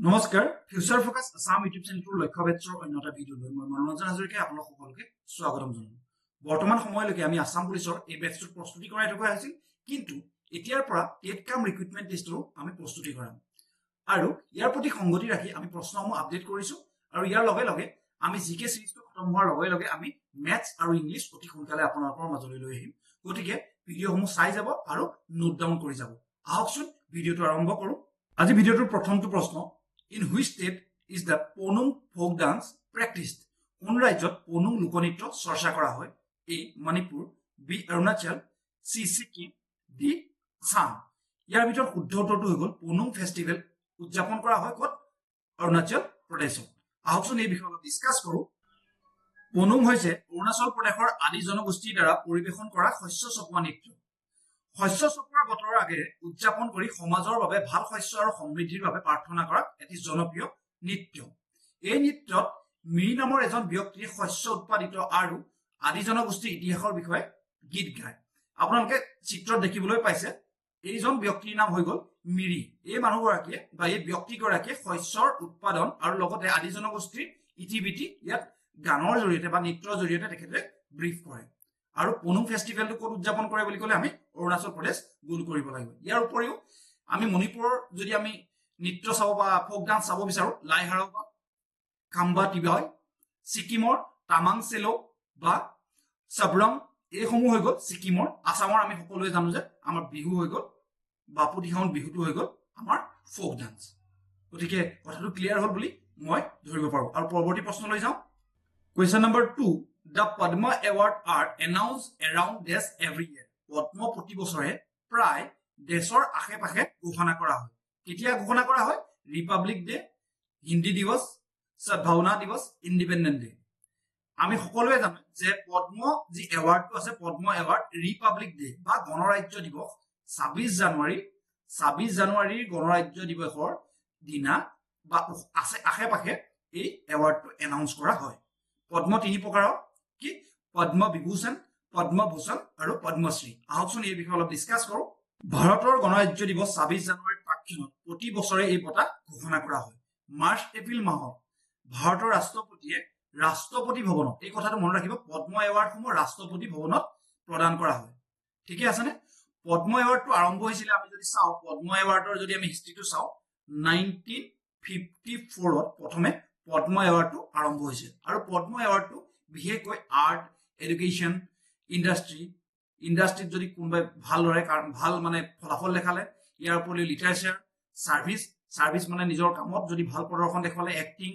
নমস্কাৰ future focus Assam YouTube চেনেলটোৰ লক্ষ্য বেটছৰ অন্যটা ভিডিঅ' লৈ মই মনোৰঞ্জন হাজৰিকাই আপোনালোক সকলোকে স্বাগতম জনালোঁ। বৰ্তমান সময়লৈকে আমি আসাম পুলিচৰ এই বেটছটোত প্ৰস্তুতি কৰাই থকা হৈছিল, কিন্তু এতিয়াৰ পৰা টেট কাম ৰিক্ৰুটমেণ্ট টেষ্টৰো আমি প্ৰস্তুতি কৰাম আৰু ইয়াৰ প্ৰতি সংগতি ৰাখি আমি প্ৰশ্নসমূহ আপডেট কৰিছোঁ আৰু ইয়াৰ লগে লগে আমি জিকে সিৰিজটো খতম হোৱাৰ লগে লগে আমি মেথছ আৰু ইংলিছ অতি সোনকালে আপোনালোকৰ মাজলৈ লৈ আহিম। গতিকে ভিডিঅ'সমূহ চাই যাব আৰু নোট ডাউন কৰি যাব। আহকচোন ভিডিঅ'টো আৰম্ভ কৰোঁ। আজি ভিডিঅ'টোৰ প্ৰথমটো প্ৰশ্ন, In which state is the Ponung folk dance practiced? কোন ৰাজ্যত পনুং লোকনৃত্য চৰ্চা কৰা হয়? A. Manipur, B. Arunachal, C. Sikkim, D. Assam. ইয়াৰ ভিতৰত শুদ্ধ উত্তৰটো হৈ গ'ল পনুং ফেষ্টিভেল উদযাপন কৰা হয় ক'ত? অৰুণাচল প্ৰদেশত। আহকচোন এই বিষয়ে অলপ ডিছকাছ কৰোঁ। পনুং হৈছে অৰুণাচল প্ৰদেশৰ আদি জনগোষ্ঠীৰ দ্বাৰা পৰিৱেশন কৰা শস্য চপোৱা নৃত্য। শস্য চপোৱাৰ বতৰৰ আগেৰে উদযাপন কৰি সমাজৰ বাবে ভাল শস্য আৰু সমৃদ্ধিৰ বাবে প্ৰাৰ্থনা কৰা এটি জনপ্ৰিয় নৃত্য। এই নৃত্যত মিৰি নামৰ এজন ব্যক্তিয়ে শস্য উৎপাদিত আৰু আদি জনগোষ্ঠীৰ ইতিহাসৰ বিষয়ে গীত গায়। আপোনালোকে চিত্ৰত দেখিবলৈ পাইছে এইজন ব্যক্তিৰ নাম হৈ গ'ল মিৰি। এই মানুহগৰাকীয়ে বা এই ব্যক্তিগৰাকীয়ে শস্যৰ উৎপাদন আৰু লগতে আদি জনগোষ্ঠীৰ ইতিবৃত্তি ইয়াত গানৰ জৰিয়তে বা নৃত্যৰ জৰিয়তে তেখেতে ব্ৰিফ কৰে। আৰু পনুং ফেষ্টিভেলটো ক'ত উদযাপন কৰে বুলি ক'লে আমি অৰুণাচল প্ৰদেশ গোল কৰিব লাগিব। ইয়াৰ উপৰিও আমি মণিপুৰৰ যদি আমি নৃত্য চাব বা ফক ডান্স চাব বিচাৰোঁ, লাইহাৰাও বা খাম্বা টিবাই, ছিকিমৰ টামাং চেলো বা চাবৰং, এইসমূহ হৈ গ'ল ছিকিমৰ। আসামৰ আমি সকলোৱে জানো যে আমাৰ বিহু হৈ গ'ল বাপুতিহাউন বিহুটো হৈ গ'ল আমাৰ ফক ডান্স। গতিকে কথাটো ক্লিয়াৰ হ'ল বুলি মই ধৰিব পাৰোঁ। আৰু পৰৱৰ্তী প্ৰশ্নলৈ যাওঁ। Question number 2, The Padma Award are announced around this every year. পদ্ম প্ৰতি বছৰে প্ৰায় দেশৰ আশে পাশে ঘোষণা কৰা হয়। কেতিয়া ঘোষণা কৰা হয়? ৰিপাব্লিক ডে, হিন্দী দিৱস, সদ্ভাৱনা দিৱস, ইণ্ডিপেণ্ডেন্ট ডে। আমি সকলোৱে জানো যে পদ্ম যি এৱাৰ্ডটো আছে, পদ্ম এৱাৰ্ড ৰিপাব্লিক ডে বা গণৰাজ্য দিৱস 26 জানুৱাৰীৰ গণৰাজ্য দিৱসৰ দিনা বা আশে পাশে এই এৱাৰ্ডটো এনাউন্স কৰা হয়। পদ্ম তিনি প্ৰকাৰৰ, কি? পদ্ম বিভূষণ, পদ্মভূষণ আৰু পদ্মশ্ৰী। আহকচোন এই বিষয়ে অলপ ডিছকাছ কৰোঁ। ভাৰতৰ গণৰাজ্য দিৱস 26 জানুৱাৰীৰ প্ৰাক্ষণত প্ৰতি বছৰে এই বঁটা ঘোষণা কৰা হয়। মাৰ্চ এপ্ৰিল মাহত ভাৰতৰ ৰাষ্ট্ৰপতিয়ে ৰাষ্ট্ৰপতি ভৱনত, এই কথাটো মনত ৰাখিব, পদ্ম এৱাৰ্ডসমূহ ৰাষ্ট্ৰপতি ভৱনত প্ৰদান কৰা হয়। ঠিকে আছেনে? পদ্ম এৱাৰ্ডটো আৰম্ভ হৈছিলে, আমি যদি চাওঁ পদ্ম এৱাৰ্ডৰ যদি আমি হিষ্ট্ৰীটো চাওঁ, 1954ত প্ৰথমে পদ্ম এৱাৰ্ডটো আৰম্ভ হৈছিল। আৰু পদ্ম এৱাৰ্ডটো বিশেষকৈ আৰ্ট, এডুকেশ্যন, ইণ্ডাষ্ট্ৰীত যদি কোনোবাই ভালদৰে ভাল মানে ফলাফল দেখালে, ইয়াৰ উপৰিও লিটাৰেচাৰ, ছাৰ্ভিচ মানে নিজৰ কামত যদি ভাল প্ৰদৰ্শন দেখুৱালে, এক্টিং,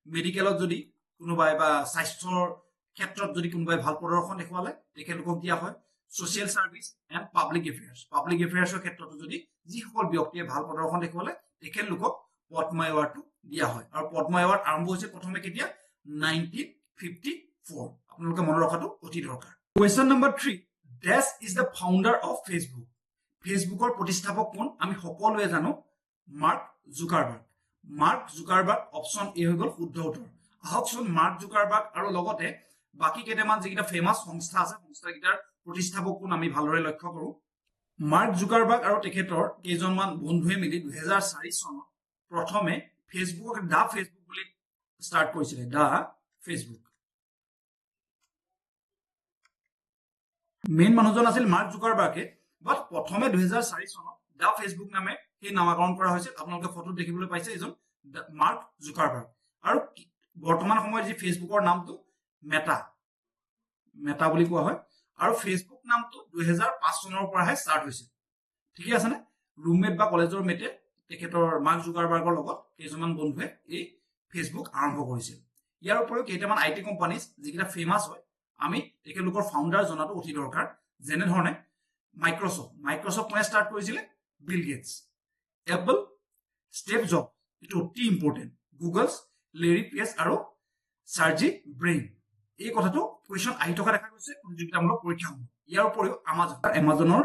মেডিকেলত যদি কোনোবাই বা স্বাস্থ্যৰ ক্ষেত্ৰত যদি কোনোবাই ভাল প্ৰদৰ্শন দেখুৱালে তেখেতলোকক দিয়া হয়। ছ'চিয়েল ছাৰ্ভিচ এণ্ড পাব্লিক এফেয়াৰ্ছৰ ক্ষেত্ৰতো যদি যিসকল ব্যক্তিয়ে ভাল প্ৰদৰ্শন দেখুৱালে তেখেতলোকক পদ্ম এৱাৰ্ডটো দিয়া হয়। আৰু পদ্ম এৱাৰ্ড আৰম্ভ হৈছে প্ৰথমে কেতিয়া? 1954। আপোনালোকে মনত ৰখাটো অতি দৰকাৰ। Question number 3, dash is the founder of Facebook. ফেচবুকৰ প্ৰতিষ্ঠাপক কোন? আমি সকলোৱে জানো মাৰ্ক জুকাৰবাৰ্গ। অপশ্যন এ হৈ গ'ল শুদ্ধ উত্তৰ। আহকচোন মাৰ্ক জুকাৰবাৰ্গ আৰু লগতে বাকী কেইটামান যিকেইটা ফেমাছ সংস্থা আছে, সংস্থাকেইটাৰ প্ৰতিষ্ঠাপক কোন আমি ভালদৰে লক্ষ্য কৰোঁ। মাৰ্ক জুকাৰবাৰ্গ আৰু তেখেতৰ কেইজনমান বন্ধুৱে মিলি 2004 চনত প্ৰথমে ফেচবুকক দা ফেচবুক বুলি ষ্টাৰ্ট কৰিছিলে। দা ফেচবুক। মেইন মানুহজন আছিল মাৰ্ক জুকাৰবাৰ্গে, বাট প্ৰথমে 2004 চনত দা ফেচবুক নামে সেই নামাকৰণ কৰা হৈছিল। আপোনালোকে ফটোত দেখিবলৈ পাইছে এইজন মাৰ্ক জুকাৰবাৰ্গ। আৰু বৰ্তমান সময়ত যি ফেচবুকৰ নামটো মেটা বুলি কোৱা হয়। আৰু ফেচবুক নামটো 2005 চনৰ পৰাহে ষ্টাৰ্ট হৈছিল। ঠিকে আছেনে? ৰুমমেট বা কলেজৰ মেটে তেখেতৰ মাৰ্ক জুকাৰবাৰ্গৰ লগত কেইজনমান বন্ধুৱে এই ফেচবুক আৰম্ভ কৰিছিল। ইয়াৰ উপৰিও কেইটামান IT কোম্পানীজ যিকেইটা ফেমাছ হয়, আমি তেখেতলোকৰ ফাউণ্ডাৰ জনাটো অতি দৰকাৰ। যেনেধৰণে মাইক্ৰছফ্ট কোনে ষ্টাৰ্ট কৰিছিলে? Bill Gates. Apple, Steve jobs, এইটো অতি ইম্পৰ্টেণ্ট। গুগলছ লেৰী পেজ আৰু চাৰ্জি ব্ৰেইন। এই কথাটো কুৱেশ্যন আহি থকা দেখা গৈছে প্ৰতিযোগিতামূলক পৰীক্ষাসমূহ। ইয়াৰ উপৰিও এমাজনৰ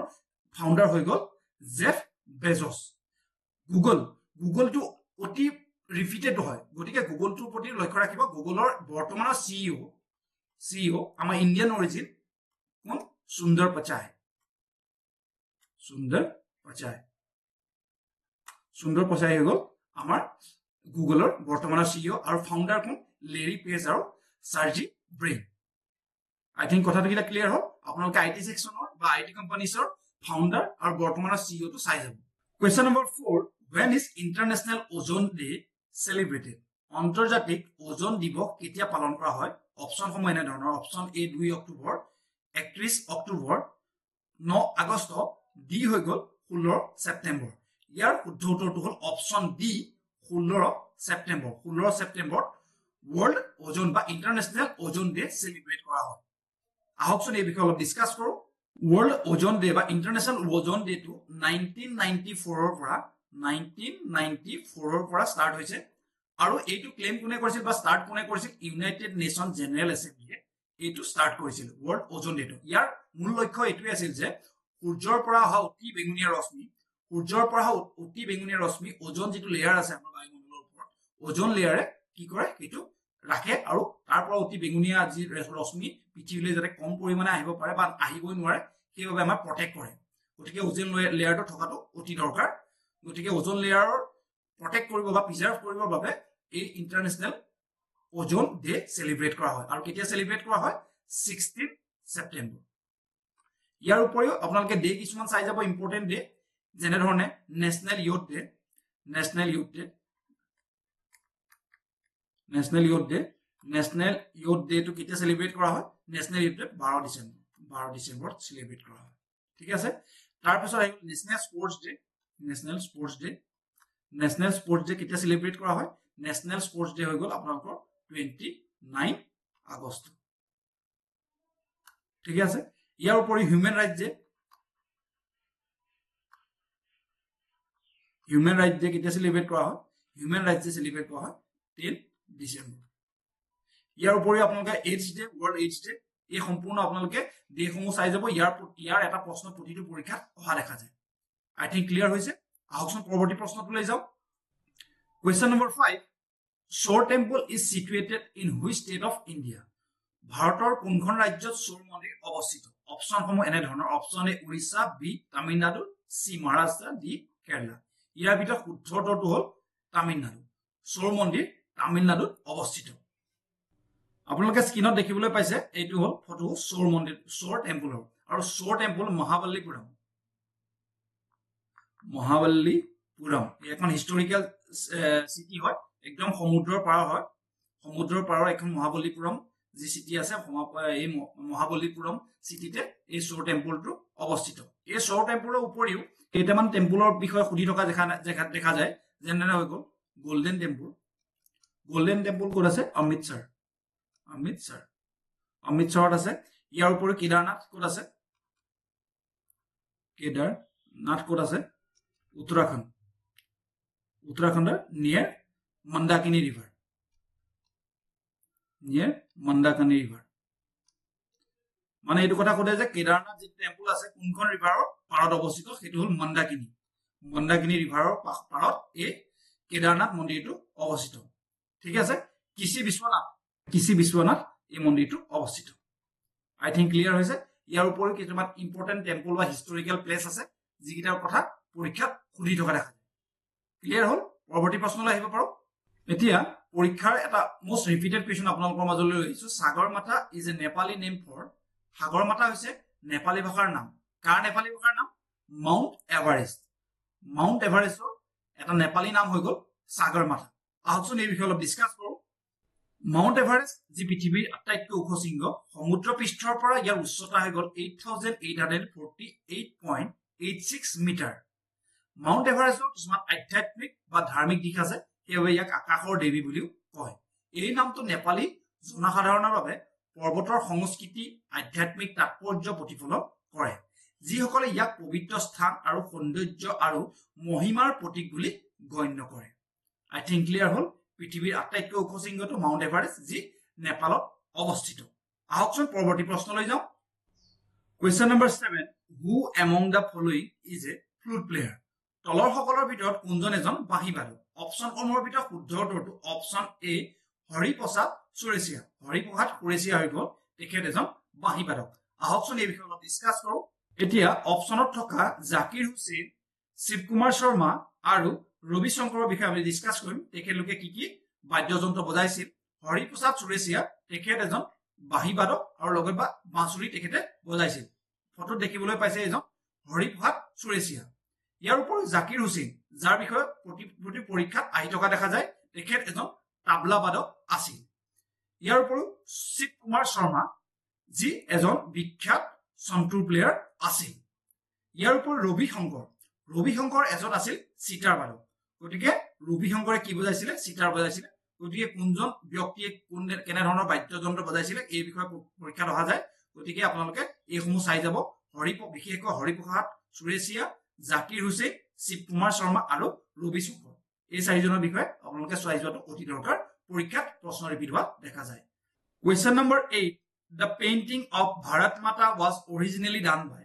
ফাউণ্ডাৰ হৈ গ'ল জেফ বেজছ। গুগলটো অতি ৰিপিটেড হয়, গতিকে গুগলটোৰ প্ৰতি লক্ষ্য ৰাখিব। গুগলৰ বৰ্তমানৰ CEO আমাৰ ইণ্ডিয়ান অৰিজিন কোন? সুন্দৰ পিচাই হৈ গ'ল আমাৰ গুগলৰ বৰ্তমানৰ CEO আৰু ফাউণ্ডাৰ কোন লেৰী পেজ আৰু চাৰ্জি ব্ৰেইন আই থিংক কথাটো কিটা ক্লিয়াৰ হ'ল আপোনালোকে আইটি সেকশনৰ বা আইটি কোম্পানীছৰ ফাউণ্ডাৰ আৰু বৰ্তমানৰ CEO টো চাই যাব question number 4 when is international ozone day celebrated আন্তৰ্জাতিক ওজন দিৱস কেতিয়া পালন কৰা হয় অপচন সময় এনে ধৰণৰ অপচন এ 2 অক্টোবৰ 31 অক্টোবৰ 9 আগষ্ট ডি হৈ গ'ল 16 ছেপ্টেম্বৰ ইয়াৰ শুদ্ধ উত্তৰটো হ'ল অপচন ডি 16 ছেপ্টেম্বৰ ওয়াৰ্ল্ড ওজন বা ইন্টাৰন্যাশনাল ওজন ডে সেলিব্ৰেট কৰা হয় আহকচোন এই বিষয়ে অলপ ডিসকাস কৰো ওয়াৰ্ল্ড ওজন ডে বা ইন্টাৰন্যাশনাল ওজন ডে টু 1994 ৰ পৰা স্টাৰ্ট হৈছে আৰু এইটো ক্লেম কোনে কৰিছিল বা স্টাৰ্ট কোনে কৰিছিল ইউনাইটেড নেশন জেনাৰেল এসেম্বলিয়ে এইটো স্টাৰ্ট কৰিছিল ওয়াৰ্ল্ড ওজন ডে টু ইয়াৰ মূল লক্ষ্য এইটোৱে আছিল যে সূৰ্যৰ পৰা অহা অতি বেঙুনীয়া ৰশ্মি ওজন যেটো লেয়াৰ আছে আমাৰ বায়ুমণ্ডলৰ ওপৰত ওজন লেয়াৰে কি কৰে এইটো ৰাখে আৰু তাৰ পৰা অতি বেঙুনীয়া যি ৰশ্মি পৃথিৱীলৈ যাতে কম পৰিমাণে আহিব পাৰে বা আহিবই নোৱাৰে সেইভাবে আমাৰ প্ৰটেক্ট কৰে গতিকে ওজন লেয়াৰটো থকাটো অতি দৰকাৰ গতিকে ওজন লেয়াৰৰ প্ৰটেক্ট কৰিব বা প্ৰিজাৰ্ভ কৰিবৰ বাবে এই ইন্টাৰনেশ্যনেল ওজন ডে সেলিব্ৰেট কৰা হয় আৰু কেতিয়া সেলিব্ৰেট কৰা হয় 16 ছেপ্টেম্বৰ ইয়াৰ উপৰিও আপোনালোকে ডে কিছুমান চাই যাব ইম্পৰ্টেন্ট ডে যেনে ধৰণে নেশনেল ইয়ুথ ডে টু কেতিয়া সেলিব্ৰেট কৰা হয় national youth day 12 December celebrate কৰা হয় ঠিক আছে তাৰ পিছত নেশনেল স্পোৰ্টস ডে কেতিয়া সেলিব্ৰেট কৰা হয় নেশনেল স্পোৰ্টস ডে হৈ গ'ল আপোনালোকৰ 29 আগষ্ট ঠিক আছে ইয়াৰ উপৰি হিউম্যান ৰাইটস ডে কেতিয়া সেলিব্ৰেট কৰা হয় হিউম্যান ৰাইটস ডে সেলিব্ৰেট কৰা হয় 10 ডিসেম্বৰ ইয়াৰ উপৰি আপোনালোকে AIDS day world AIDS day এই সম্পূৰ্ণ আপোনালোকে ডেসমূহ চাই যাব ইয়াৰ এটা প্ৰশ্ন প্ৰতিটো পৰীক্ষাত অহা দেখা যায় আই থিংক ক্লিয়াৰ হৈছে আহকচোন পৰৱৰ্তী প্ৰশ্নটো লৈ যাও question number 5 Shore temple is situated in which state of India ভাৰতৰ কোনখন ৰাজ্যত শোৰ মন্দিৰ অৱস্থিত অপচনসমূহ এনে ধৰণৰ অপচন A Orissa B Tamil Nadu C Maharashtra D Kerala ইয়াৰ ভিতৰত শুদ্ধ উত্তৰটো হ'ল তামিলনাডু শোৰ মন্দিৰ তামিলনাডুত অৱস্থিত আপোনালোকে স্ক্ৰিনত দেখিবলৈ পাইছে এইটো হ'ল ফটো শোৰ টেম্পলৰ আৰু শোৰ টেম্পল মহাবল্লীপুৰম এখন হিষ্টৰিকেল সিটি হয় একদম সমুদ্ৰৰ পাৰৰ এখন মহাবল্লীপুৰম যি সিটি আছে এই মহাবল্লীপুৰম সিটিতে এই শোৰ টেম্পলটো অৱস্থিত এই শোৰ টেম্পলৰ উপৰিও কেইটামান টেম্পলৰ বিষয়ে সুধি থকা দেখা যায় যেনে হৈ গ'ল গোল্ডেন টেম্পল ক'ত আছে অমৃতসৰত আছে ইয়াৰ উপৰিও কেদাৰনাথ ক'ত আছে উত্তৰাখণ্ডৰ নিয়াৰ মন্দাকিনী ৰিভাৰ মানে এইটো কথা ক'লে যে কেদাৰনাথ যি টেম্পল আছে কোনখন ৰিভাৰৰ পাৰত অৱস্থিত সেইটো হ'ল মন্দাকিনী ৰিভাৰৰ পাৰত এই কেদাৰনাথ মন্দিৰটো অৱস্থিত ঠিক আছে কিছি বিশ্বনাথ এই মন্দিৰটো অৱস্থিত আই থিংক ক্লিয়াৰ হৈছে ইয়াৰ উপৰিও কিছুমান ইম্পৰ্টেন্ট টেম্পল বা হিষ্টৰিকেল প্লেচ আছে যিকেইটাৰ কথা পৰীক্ষাত সুধি থকা দেখা যায় ক্লিয়াৰ হ'ল পৰৱৰ্তী প্ৰশ্নলৈ আহিব পাৰো এতিয়া পৰীক্ষাৰ এটা মোস্ট ৰিপিটেড কোৱেশ্চন আপোনালোকৰ মাজলৈ লৈছো Sagarmatha is a Nepali name for Sagarmatha হৈছে নেপালী ভাষাৰ নাম কাৰ নেপালী ভাষাৰ নাম মাউণ্ট এভাৰেষ্টৰ এটা নেপালী নাম হৈ গ'ল সাগৰমাথা আহকচোন এই বিষয়ে অলপ ডিসকাস কৰো মাউণ্ট এভাৰেষ্ট যি পৃথিৱীৰ আটাইতকৈ ওখ শৃংগ সমুদ্ৰ পৃষ্ঠৰ পৰা ইয়াৰ উচ্চতা হৈ গ'ল 8848.86 মিটাৰ মাউণ্ট এভাৰেষ্টৰ কিছুমান আধ্যাত্মিক বা ধাৰ্মিক দিশ আছে সেইবাবে ইয়াক আকাশৰ দেৱী বুলিও কয় এই নামটো নেপালী জনসাধাৰণৰ বাবে পৰ্বতৰ সংস্কৃতি আধ্যাত্মিক তাৎপৰ্য প্ৰতিফলন কৰে যিসকলে ইয়াক পবিত্ৰ স্থান আৰু সৌন্দৰ্য আৰু মহিমাৰ প্ৰতীক বুলি গণ্য কৰে আই থিংক ক্লিয়াৰ হ'ল পৃথিৱীৰ আটাইতকৈ ওখ শৃংগটো মাউণ্ট এভাৰেষ্ট যি নেপালত অৱস্থিত আহকচোন পৰৱৰ্তী প্ৰশ্নলৈ যাওঁ question number 7 who among the following is a flute player তলৰ সকলৰ ভিতৰত কোনজন এজন বাঁহীবাদক অপচন সমূহৰ ভিতৰত শুদ্ধ উত্তৰটো অপচন এ হৰিপ্ৰসাদ সুৰেশিয়া হৈ গ'ল তেখেত এজন বাঁহীবাদক আহকচোন এই বিষয়ে অলপ ডিসকাস কৰো এতিয়া অপচনত থকা জাকিৰ হুছেইন শিৱকুমাৰ শৰ্মা আৰু ৰবি শংকৰৰ বিষয়ে আমি ডিসকাস কৰিম তেখেতলোকে কি কি বাদ্যযন্ত্ৰ বজাইছিল হৰিপ্ৰসাদ সুৰেশিয়া তেখেত এজন বাঁহীবাদক আৰু লগত বাঁচুৰি তেখেতে বজাইছিল ফটোত দেখিবলৈ পাইছে এজন হৰিপ্ৰসাদ সুৰেশিয়া ইয়াৰ উপৰিও জাকিৰ হুছেইন যাৰ বিষয়ে প্ৰতি পৰীক্ষাত আহি থকা দেখা যায় তেখেত এজন তাবলা বাদক আছিল ইয়াৰ উপৰিও শিৱ কুমাৰ শৰ্মা যি এজন বিখ্যাত সন্তুৰ প্লেয়াৰ আছিল ইয়াৰ উপৰিও ৰবি শংকৰ এজন আছিল সিতাৰ বাদক গতিকে ৰবি শংকৰে কি বজাইছিলে সিতাৰ বজাইছিলে গতিকে কোনজন ব্যক্তিয়ে কেনে ধৰণৰ বাদ্যযন্ত্ৰ বজাইছিলে এই বিষয়ে পৰীক্ষাত অহা যায় গতিকে আপোনালোকে এইসমূহ চাই যাব বিশেষকৈ হৰিপ্ৰসাদ সুৰেশিয়া জাকিৰ হুছেইন শিৱ কুমাৰ শৰ্মা আৰু ৰবি শংকৰ এই চাৰিজনৰ বিষয়ে আপোনালোকে চাই যোৱাটো অতি দৰকাৰ পৰীক্ষাত প্ৰশ্ন ৰিপিট হোৱা দেখা যায় question number 8 The painting of Bharat Mata was originally done by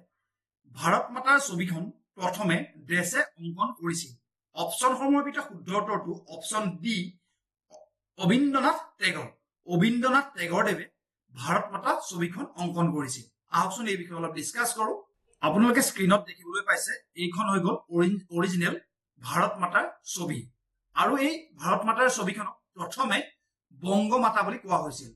Bharat মাতাৰ ছবিখন প্ৰথমে ড্ৰেছে অংকন কৰিছিল অপচনসমূহৰ ভিতৰত শুদ্ধ উত্তৰটো অপচন ডি অবিন্দ্ৰনাথ টেগৰদেৱে ভাৰত মাতা ছবিখন অংকন কৰিছিল আহকচোন এই বিষয়ে অলপ ডিসকাস কৰো আপোনালোকে স্ক্ৰিনত দেখিবলৈ পাইছে এইখন হৈ গল অৰিজিনেল ভাৰত মাতাৰ ছবি আৰু এই ভাৰত মাতাৰ ছবিখনক প্ৰথমে বংগমাতা বুলি কোৱা হৈছিল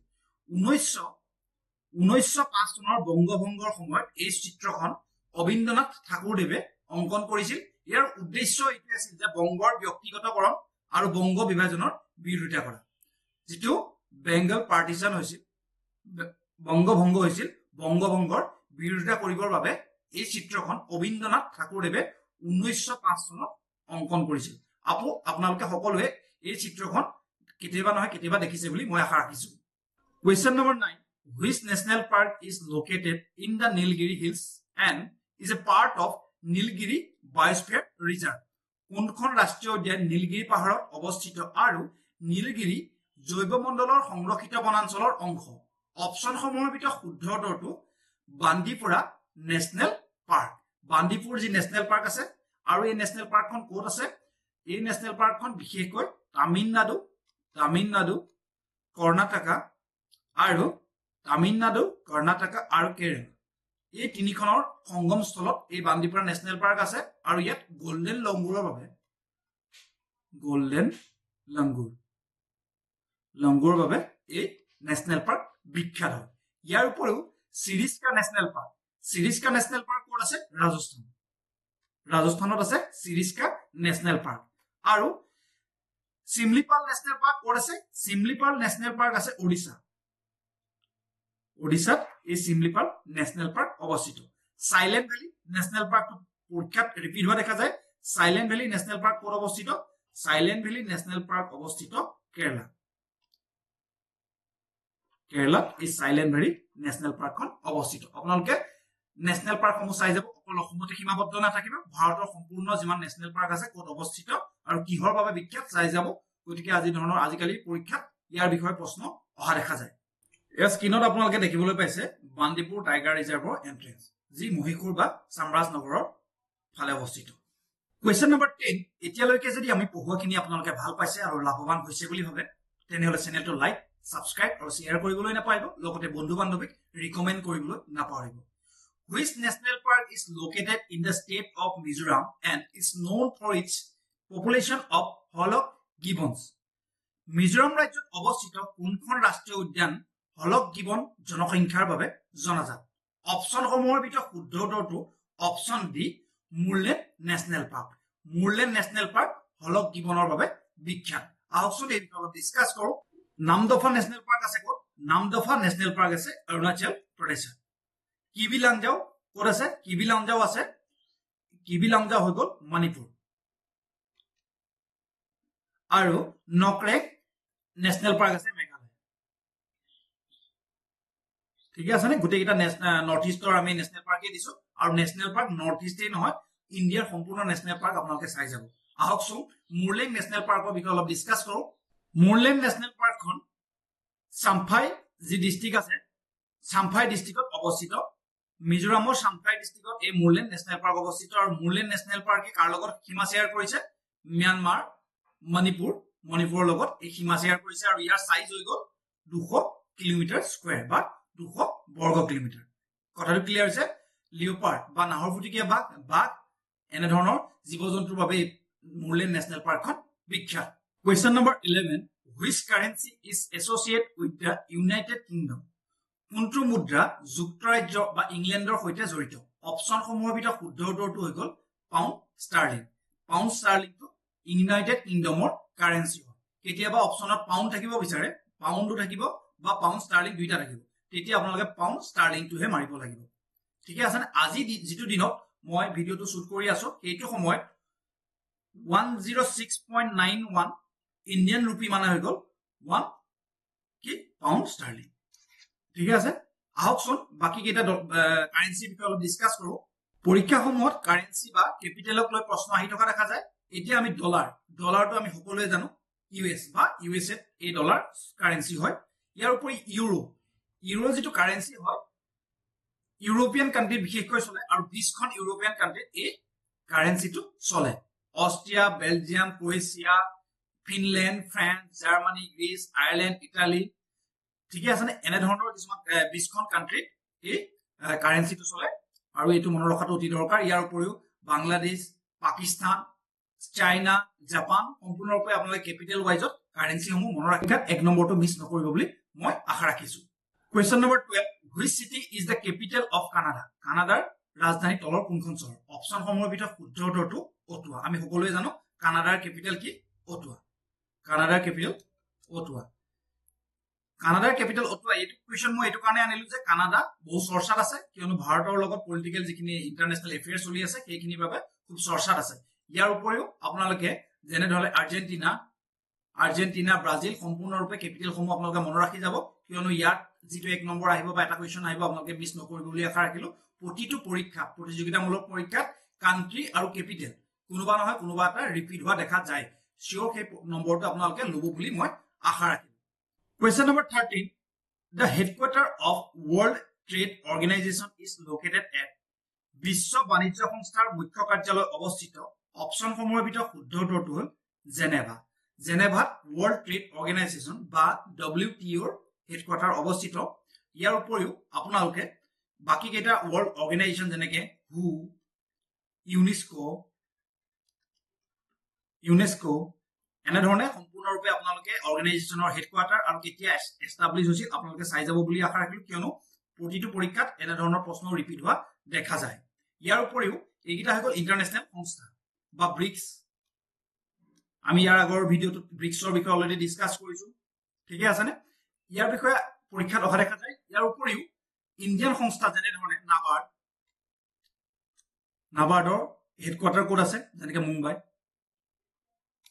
1905 চনৰ বংগভংগৰ সময়ত এই চিত্ৰখন অবিন্দ্ৰনাথ ঠাকুৰদেৱে অংকন কৰিছিল ইয়াৰ উদ্দেশ্য এইটো আছিল যে বংগৰ ব্যক্তিগতকৰণ আৰু বংগ বিভাজনৰ বিৰোধিতা কৰা যেটো বেংগল পাৰ্টিশন হৈছিল বংগভংগ হৈছিল বংগভংগৰ বিৰোধিতা কৰিবৰ বাবে এই চিত্ৰখন অবিন্দ্ৰনাথ ঠাকুৰদেৱে 1905 চনত অংকন কৰিছিল আপোনালোকে সকলোৱে এই চিত্ৰখন কেতিয়াবা নহয় কেতিয়াবা দেখিছে বুলি মই আশা ৰাখিছো question number 9 Which national park is located in the Nilgiri Hills and is a part of Nilgiri Biosphere Reserve? কোনখন ৰাষ্ট্ৰীয় উদ্যান নীলগিৰি পাহাৰত অৱস্থিত আৰু নীলগিৰি জৈৱমণ্ডলৰ সংৰক্ষিত বনাঞ্চলৰ অংশ অপচনসমূহৰ ভিতৰত শুদ্ধ উত্তৰটো বান্দিপুৰা নেশনেল পাৰ্ক বান্দিপুৰ যি নেশনেল পাৰ্ক আছে আৰু এই নেশনেল পাৰ্কখন ক'ত আছে এই নেশনেল পাৰ্কখন বিশেষকৈ তামিলনাডু কৰ্ণাটকা আৰু কেৰেলা এই তিনিখনৰ সংগমস্থলত এই বান্দিপুৰা নেশনেল পাৰ্ক আছে আৰু ইয়াত গোল্ডেন লংগুৰৰ বাবে এই নেশনেল পাৰ্ক বিখ্যাত হয় ইয়াৰ উপৰিও চিৰিস্কা নেশনেল পাৰ্ক ক'ত আছে ৰাজস্থানত আছে চিৰিস্কা নেশনেল পাৰ্ক আৰু চিমলিপাল নেশনেল পাৰ্ক ক'ত আছে চিমলিপাল নেশনেল পাৰ্ক আছে ওড়িশাত এই চিমলিপাল নেশনেল পাৰ্ক অৱস্থিত সাইলেন্ট ভ্যালি নেশনেল পাৰ্ক পৰীক্ষাত ৰিপিট হোৱা দেখা যায় সাইলেন্ট ভ্যালি নেশনেল পাৰ্ক ক'ত অৱস্থিত সাইলেন্ট ভ্যালি নেশনেল পাৰ্ক অৱস্থিত কেৰালাত এই সাইলেন্ট ভ্যালি নেশনেল পাৰ্কখন অৱস্থিত আপোনালোকে নেশনেল পাৰ্কসমূহ চাই যাব অকল অসমতে সীমাবদ্ধ নাথাকিব ভাৰতৰ সম্পূৰ্ণ যিমান নেশনেল পাৰ্ক আছে ক'ত অৱস্থিত আৰু কিহৰ বাবে বিখ্যাত চাই যাব গতিকে আজিকালি পৰীক্ষাত ইয়াৰ বিষয়ে প্ৰশ্ন অহা দেখা যায় এই স্ক্ৰিনত আপোনালোকে দেখিবলৈ পাইছে বান্দিপুৰ টাইগাৰ ৰিজাৰ্ভৰ এন্ট্ৰেন্স যি মহীশূৰ বা চামৰাজনগৰৰ ফালে অৱস্থিত কোৱেশ্চন নম্বৰ 10 এতিয়ালৈকে যদি আমি পঢ়ুৱাখিনি আপোনালোকে ভাল পাইছে আৰু লাভৱান হৈছে বুলি ভাবে তেনেহলে চেনেলটো লাইক সাবস্ক্ৰাইব আৰু শেয়াৰ কৰিবলৈ নাপাহৰিব লগতে বন্ধু বান্ধৱীক ৰিকমেন্ড কৰিবলৈ নাপাহৰিব Which national park is located in the state of Mizoram and is known for its population of hollow gibbons? Mizoram ৰাজ্যত অৱস্থিত কোনখন ৰাষ্ট্ৰীয় উদ্যান হলক গিবন জনসংখ্যাৰ বাবে জনাজাত অপচনসমূহৰ ভিতৰত শুদ্ধ উত্তৰটো option D Murlen national park হলক গিবনৰ বাবে বিখ্যাত আহকচোন এই বিষয়ে অলপ ডিসকাস কৰো নামদফা নেশনেল পাৰ্ক আছে ক'ত নামদফা নেশনেল পাৰ্ক আছে অৰুণাচল প্ৰদেশত কিবিলাংজাও ক'ত আছে কিবিলাংজাও হৈ গ'ল মণিপুৰ আৰু নকৰেক নেশনেল পাৰ্ক আছে মেঘালয় ঠিক আছে নে গোটেইটা নৰ্থ ইষ্টৰ আমি নেশনেল পাৰ্কে দিছো আৰু নেশনেল পাৰ্ক নৰ্থ ইষ্টেই নহয় ইণ্ডিয়াৰ সম্পূৰ্ণ নেশনেল পাৰ্ক আপোনালোকে চাই যাব আহকচোন মুৰলেং নেশনেল পাৰ্কৰ বিষয়ে অলপ ডিসকাস কৰো মুৰলেং নেশনেল পাৰ্কখন চাম্ফাই যি ডিস্ট্ৰিক্ট আছে চাম্ফাই ডিস্ট্ৰিক্টত অৱস্থিত মিজোৰামৰ চাম্ফাই ডিস্ট্ৰিক্টত এই মুৰলেং নেশনেল পাৰ্ক অৱস্থিত আৰু মুৰলেং নেশনেল পাৰ্কে কাৰ লগত সীমা শেয়াৰ কৰিছে ম্যানমাৰ মণিপুৰৰ লগত এই সীমা শেয়াৰ কৰিছে আৰু ইয়াৰ সাইজ হৈ গ'ল 200 কিলোমিটাৰ স্কয়াৰ বা 200 বৰ্গ কিলোমিটাৰ কথাটো ক্লিয়াৰ হৈছে লিওপাৰ্ড বা নাহৰফুটুকীয়া বাঘ এনে ধৰণৰ জীৱ-জন্তুৰ বাবে মুৰলেন নেশ্যনেল পাৰ্কখন বিখ্যাত question number 11 which currency is associated with the United Kingdom কোনটো মুদ্ৰা যুক্তৰাজ্য বা ইংলেণ্ডৰ সৈতে জড়িত অপচন সমূহৰ ভিতৰত শুদ্ধ উত্তৰটো হৈ গল পাউণ্ড ষ্টাৰ্লিংটো ইউনাইটেড কিংডমৰ কাৰেন্সি হয় কেতিয়াবা অপচনত পাউণ্ড থাকিব বিচাৰে পাউণ্ডো থাকিব বা পাউণ্ড ষ্টাৰ্লিং দুইটা থাকিব তেতিয়া আপোনালোকে পাউণ্ড ষ্টাৰ্লিংটোহে মাৰিব লাগিব ঠিক আছে আজি যেটো দিনত মই ভিডিওটো শুট কৰি আছো এইটো সময়ত 106.91 ইন্ডিয়ান ৰূপী মানে হৈ গল 1 কি পাউণ্ড ষ্টাৰ্লিং ঠিক আছে আহকচোন বাকি কেইটা কাৰেন্সি বিষয়ে অলপ ডিসকাস কৰো পৰীক্ষা সমূহত কাৰেন্সি বা ক্যাপিটেলক লৈ প্ৰশ্ন আহি থকা দেখা যায় এতিয়া আমি ডলাৰটো আমি সকলোৱে জানো ইউএছ বা ইউএসএ এই ডলাৰ কাৰেন্সি হয় ইয়াৰ উপৰি ইউৰো যেটো কাৰেন্সি হয় ইউৰোপিয়ান কান্ট্ৰি বিশেষকৈ চলে আৰু 20খন ইউৰোপিয়ান কান্ট্ৰি এই কাৰেন্সিটো চলে Austria Belgium Croatia Finland France Germany Greece Ireland Italy ঠিক আছে না এনে ধৰণৰ কিছুমান 20খন কান্ট্ৰি এই কাৰেন্সিটো চলে আৰু এটো মনৰ ৰখাটো অতি দৰকাৰ ইয়াৰ উপৰিও বাংলাদেশ পাকিস্তান চাইনা জাপান সম্পূৰ্ণৰূপে আপোনালোকে ক্যাপিটেল ওয়াইজত কাৰেন্সি সমূহ মনৰ ৰাখিব এক নম্বৰটো মিছ নকৰিব বুলি মই আশা ৰাখিছো question number 12 which city is the capital of Canada কানাডাৰ ৰাজধানী তলৰ কোনখন চহৰ অপচন সমূহৰ ভিতৰত শুদ্ধ উত্তৰটো অটোৱা আমি সকলোৱে জানো কানাডাৰ ক্যাপিটেল কি অটোৱা কানাডাৰ ক্যাপিটেল অটোৱা এই কোৱেশ্চন মই এটো কাৰণে আনিলো যে কানাডা বহু চৰ্চাত আছে কিয়নো ভাৰতৰ লগত পলিটিক্যাল যিখিনি ইন্টাৰনেশনাল এফেয়াৰ চলি আছে সেইখিনি বাবে খুব চৰ্চাত আছে ইয়াৰ উপৰিও আপোনালোকে যেনে ধৰে আৰ্জেন্টিনা ব্ৰাজিল সম্পূৰ্ণৰূপে ক্যাপিটেল সমূহ আপোনালোকে মনত ৰাখি যাব কিয়নো ইয়াত যেটো এক নম্বৰ আহিব বা এটা কোৱেশ্চন আহিব আপোনালোকে মিছ নকৰিব বুলি আশা ৰাখিলো প্ৰতিটো পৰীক্ষা প্ৰতিযোগিতামূলক পৰীক্ষাত কান্ট্ৰি আৰু ক্যাপিটেল কোনোবা নহয় কোনোবা এটা ৰিপিট হোৱা দেখা যায় শিওৰ সেই নম্বৰটো আপোনালোকে লব বুলি মই আশা ৰাখিলো Question number 13. The headquarter of World Trade Organization is located at বিশ্ব বাণিজ্য সংস্থাৰ মুখ্য কাৰ্যালয় অৱস্থিত অপচন সমূহৰ ভিতৰত শুদ্ধ উত্তৰটো হ'ল জেনেভাত World Trade Organization বা WTO ৰ হেডকোৱাৰ্টাৰ অৱস্থিত ইয়াৰ উপৰিও আপোনালোকে বাকি কেইটা ওয়াৰ্ল্ড অৰ্গানাইজেশন যেনেকে হু ইউনেস্কো এনে ধৰণে সম্পূৰ্ণৰূপে আপোনালোকে অৰ্গানাইজেশনৰ হেডকোৱাৰ্টাৰ আৰু কেতিয়া এস্টাব্লিশ হৈছিল আপোনালোকে চাই যাব বুলি আশা ৰাখিলো কিয়নো প্ৰতিটো পৰীক্ষাত এনে ধৰণৰ প্ৰশ্ন ৰিপিট হোৱা দেখা যায় ইয়াৰ উপৰিও এইগিটা হৈ গল ইন্টাৰনেশনাল সংস্থা বা ব্ৰিক্স আমি ইয়াৰ আগৰ ভিডিওটো ব্ৰিক্সৰ বিষয়ে অলৰেডি ডিসকাস কৰিছো ঠিক আছে নে ইয়াৰ বিষয়ে পৰীক্ষাত অহা দেখা যায় ইয়াৰ উপৰিও ইন্ডিয়ান সংস্থা যেনে ধৰণে নাবাৰ্ডৰ হেডকোৱাৰ্টাৰ কোড আছে যেনেকে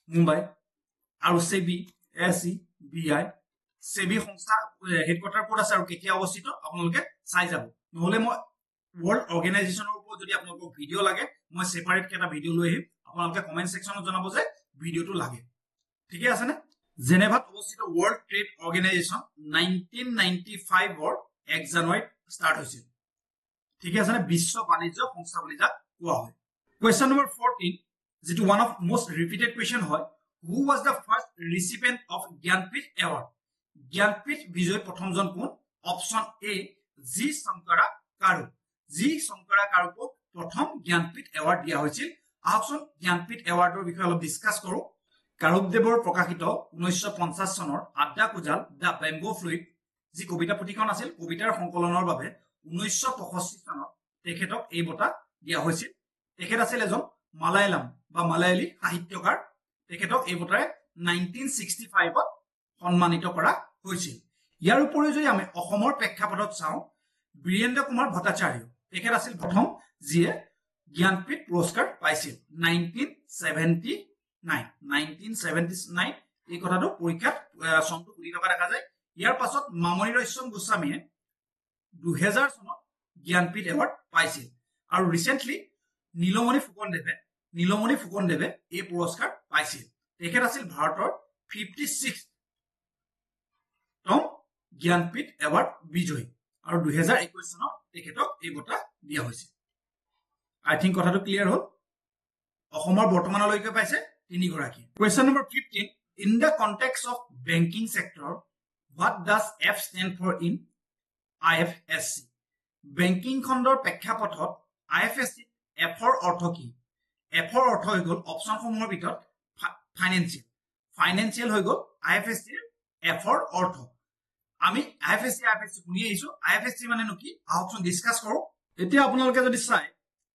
মুম্বাই আৰু সেবি সংস্থা হেডকোৱাৰ্টাৰ কোড আছে আৰু কেতিয়া অৱস্থিত আপোনালোকে চাই যাব নহলে মই ওয়াৰ্ল্ড অৰ্গানাইজেশনৰ ওপৰত যদি আপোনালোকক ভিডিও লাগে মই সেপাৰেট কেটা ভিডিও লৈ আহিম আপোনালোকে কমেন্ট সেকশনত জনাব যে ভিডিওটো লাগে ঠিক আছে না জেনেভাত অৱস্থিত ওয়াৰ্ল্ড ট্ৰেড অৰ্গানাইজেশন 1995 ৰ 1 জানুৱাৰীত স্টাৰ্ট হৈছিল ঠিক আছে না বিশ্ব বাণিজ্য সংস্থা বুলি যাক কোৱা হয় কোৱেশ্চন নম্বৰ 14 যেটো one of most repeated question হয় Who was the first recipient of Gyanpith Award? Gyanpith বিজয় প্ৰথমজন কোন অপচন এ জি শংকৰা কাৰুক প্ৰথম জ্ঞানপীঠ এৱাৰ্ড দিয়া হৈছিল আহকচোন জ্ঞানপীঠ এৱাৰ্ডৰ বিষয়ে অলপ ডিসকাস কৰো কাৰুকদেৱৰ প্ৰকাশিত 1950 চনৰ আড্ডা কুজাল দা বেম্বো ফ্লুইড যি কবিতা পুথিখন আছিল কবিতাৰ সংকলনৰ বাবে 1965 চনত তেখেতক এই বঁটা দিয়া হৈছিল তেখেত আছিল এজন মালায়ালী সাহিত্যকাৰ তেখেতক এই বঁটাৰে 1965 ত সন্মানিত কৰা হৈছিল ইয়াৰ উপৰিও যদি আমি অসমৰ প্ৰেক্ষাপটত চাওঁ বীৰেন্দ্ৰ কুমাৰ ভট্টাচাৰ্য তেখেত আছিল প্ৰথম যিয়ে জ্ঞানপীঠ পুৰস্কাৰ পাইছিল 1979 এই কথাটো পৰীক্ষাত চনটো উলি থকা দেখা যায় ইয়াৰ পাছত মামনি ৰয়ছম গোস্বামীয়ে 2000 চনত জ্ঞানপীঠ এৱাৰ্ড পাইছিল আৰু ৰিসেন্টলি নীলমণি ফুকনদেৱে এই পুৰস্কাৰ পাইছিল তেখেত আছিল ভাৰতৰ 56 তম জ্ঞানপীঠ এৱাৰ্ড বিজয়ী আৰু 2021 চনত তেখেতক এই বঁটা দিয়া হৈছিল আই থিংক কথাটো ক্লিয়াৰ হ'ল অসমৰ বৰ্তমানলৈকে পাইছে তিনি গৰাকী question number 15 in the context of banking sector what does F stand for in IFSC banking খণ্ডৰ প্ৰেক্ষাপটত IFSC F ৰ অৰ্থ কি এফৰ অৰ্থ হৈ গ'ল অপশ্যনসমূহৰ ভিতৰত ফাইনেন্সিয়েল ফাইনেন্সিয়েল হৈ গ'ল IFSC এফৰ অৰ্থ আমি IFSC শুনি আহিছো IFSC মানেনো কি আহকচোন ডিসকাস কৰো এতিয়া আপোনালোকে যদি চাই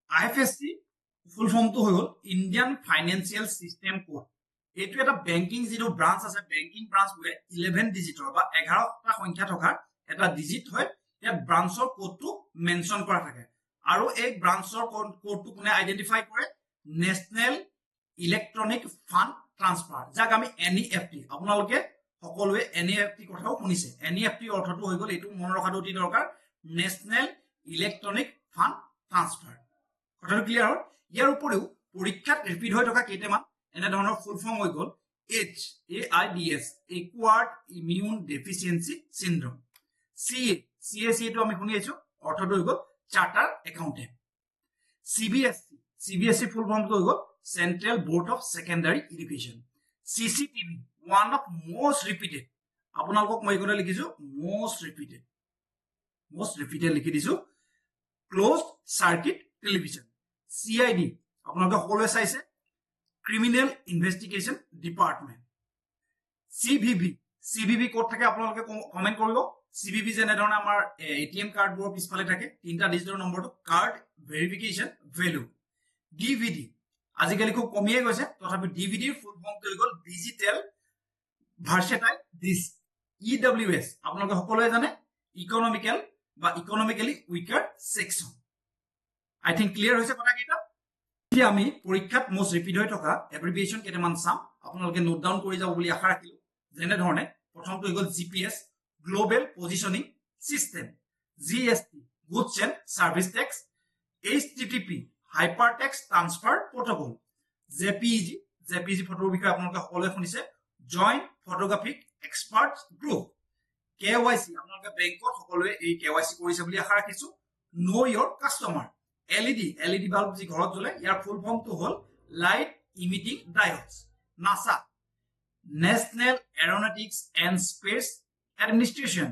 IFSC ফুল ফৰ্মটো হৈ গ'ল ইণ্ডিয়ান ফাইনেন্সিয়েল সিস্টেম কোড এইটো এটা বেংকিং যিটো ব্ৰাঞ্চ আছে বেংকিং ব্ৰাঞ্চ বোলে 11 ডিজিটৰ বা 11টা সংখ্যা থকাৰ এটা ডিজিট হয় ইয়াত ব্ৰাঞ্চৰ কোডটো মেনশন কৰা থাকে আৰু এই ব্ৰাঞ্চৰ কোডটো কোনে আইডেন্টিফাই কৰে নেশনেল ইলেক্ট্ৰনিক ফান্ড ট্ৰান্সফাৰ যাক আমি NEFT আপোনালোকে সকলোৱে NEFT কথাও শুনিছে NEFT অৰ্থটো হৈ গ'ল এইটো মনত ৰখাটো অতি দৰকাৰ নেশনেল ইলেক্ট্ৰনিক ফান্ড ট্ৰান্সফাৰ কথাটো ক্লিয়াৰ হ'ল ইয়াৰ উপৰিও পৰীক্ষাত ৰিপিট হৈ থকা কেইটামান এনে ধৰণৰ ফুল ফৰ্ম হৈ গ'ল AIDS একুৱাৰ্ড ইমিউন ডেফিচিয়েন্সি সিন্ড্ৰোম CAC টো আমি শুনি আছো অৰ্থটো হৈ গ'ল চাৰ্টাৰ একাউন্টেন্ট CBSE ফুল ফৰ্মটো হৈ গ'ল central board of secondary education CCTV one of most repeated আপোনালোকক মই এগুলা লিখিছো most repeated লিখি দিছো closed circuit television CID আপোনালোকে সকলোৱে চাইছে criminal investigation department CVV code থাকে আপোনালোকে কমেন্ট কৰিব CVV যেনে ধৰণে আমাৰ ATM কাৰ্ড বোৰ পিছফালে থাকে তিনটা ডিজিটৰ নম্বৰটো কাৰ্ড ভেৰিফিকেশন ভ্যালু DVD আজিকালি খুব কমিয়ে গৈছে তথাপি DVD ৰ ফুল ফৰ্ম হৈ গ'ল ডিজিটেল ভাৰ্সেটাইল ডিস্ক EWS আপোনালোকে সকলোৱে জানে ইকোনমিক্যালি উইকাৰ সেকশন আই থিংক ক্লিয়াৰ হৈছে কথা কেইটা এতিয়া আমি পৰীক্ষাত মোস্ট ৰিপিট হৈ থকা এব্ৰিভিয়েশন কেইটামান চাম আপোনালোকে নোট ডাউন কৰি যাব বুলি আশা ৰাখিলো যেনে ধৰণে প্ৰথমটো হৈ গ'ল GPS global positioning system GST goods and service tax HTTP hypertext transfer protocol JPEG ফটোৰ বিষয়ে আপোনালোকে সকলোৱে শুনিছে joint photographic experts group KYC আপোনালোকে বেংকত সকলোৱে এই KYC কৰিছে বুলি আশা ৰাখিছো নো ইয়োৰ কাস্টমাৰ LED বাল্ব যি ঘৰত জ্বলে ইয়াৰ ফুল ফৰ্মটো হ'ল light emitting diodes NASA national aeronautics and space administration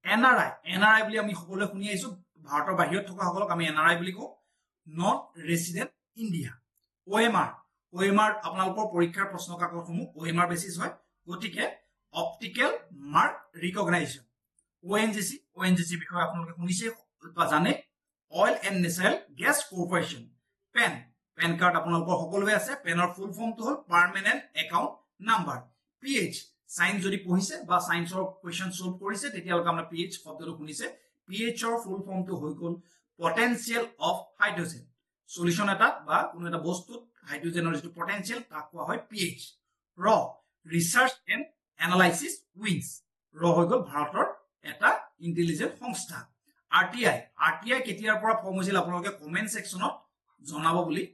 NRI বুলি আমি সকলোৱে শুনি আহিছো ভাৰতৰ বাহিৰত থকা সকলক আমি NRI বুলি কওঁ নন ৰেসিডেন্ট ইন্ডিয়া OMR আপোনালোকৰ পৰীক্ষাৰ প্ৰশ্ন কাকতসমূহ OMR বেচিছ হয় গতিকে অপটিক্যাল মাৰ্ক ৰিকগনাইজেশ্যন ONGC বিষয়ে আপোনালোকে শুনিছে বা জানে oil and natural gas corporation PAN card আপোনালোকৰ সকলোৱে আছে পেনৰ ফুল ফৰ্মটো হ'ল permanent account number PH science যদি পঢ়িছে বা সায়েন্সৰ কোৱেশ্চন সলভ কৰিছে তেতিয়ালৈকে আমৰা PH শব্দটো শুনিছে PH ৰ ফুল ফৰ্মটো হৈ গ'ল পটেনশিয়াল অফ হাইড্ৰোজেন সলিউশন এটা বা কোনো এটা বস্তুত হাইড্ৰোজেনৰ যেটো পটেনশিয়াল তাক কোৱা হয় PH ৰ ৰিসাৰ্চ এণ্ড এনালাইসিস উইংস হৈ গ'ল ভাৰতৰ এটা ইন্টেলিজেন্ট সংস্থা RTI কেতিয়াৰ পৰা ফৰ্ম হৈছিল আপোনালোকে কমেন্ট সেকশনত জনাব বুলি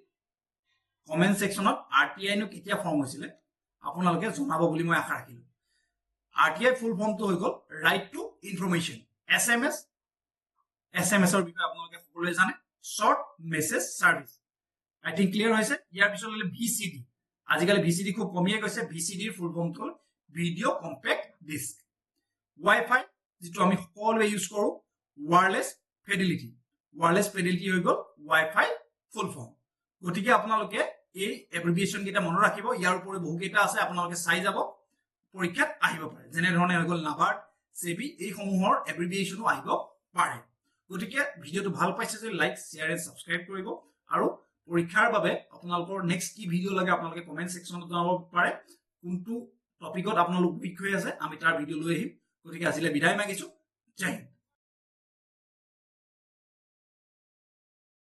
কমেন্ট সেকশনত RTI নো কেতিয়া ফৰ্ম হৈছিল আপোনালোকে জনাব বুলি মই আশা ৰাখিলো RTI ফুল ফৰ্মটো হৈ গ'ল ৰাইট টু ইনফৰমেশন SMS ৰ বিষয়ে আপোনালোকে সকলোৱে জানে শৰ্ট মেসেজ সাৰ্ভিস আই থিংক ক্লিয়াৰ হৈছে ইয়াৰ পিছত হলে VCD আজিকালি VCD খুব কমিয়ে গৈছে VCD ৰ ফুল ফৰ্মটো হ'ল ভিডিও কম্পেক্ট ডিস্ক Wi-Fi যেটো আমি সকলোৱে ইউজ কৰো wireless fidelity হৈ গ'ল Wi-Fi ফুল ফৰ্ম গতিকে আপোনালোকে এই এব্ৰিভিয়েশন কেইটা মনত ৰাখিব ইয়াৰ উপৰি বহু কেইটা আছে আপোনালোকে চাই যাব পৰীক্ষাত আহিব পাৰে যেনে ধৰণে হৈ গ'ল নাবাৰ্ড সেবি এই সমূহৰ এব্ৰিভিয়েশনো আহিব পাৰে গতিকে ভিডিওটো ভাল পাইছে যদি লাইক শেয়াৰ এণ্ড সাবস্ক্ৰাইব কৰিব আৰু পৰীক্ষাৰ বাবে আপোনালোকৰ নেক্সট কি ভিডিও লাগে আপোনালোকে কমেন্ট সেকশনত জনাব পাৰে কোনটো টপিকত আপোনালোক উইক হৈ আছে আমি তাৰ ভিডিও লৈ আহিম গতিকে আজিলৈ বিদায় মাগিছো জয় হিন্দ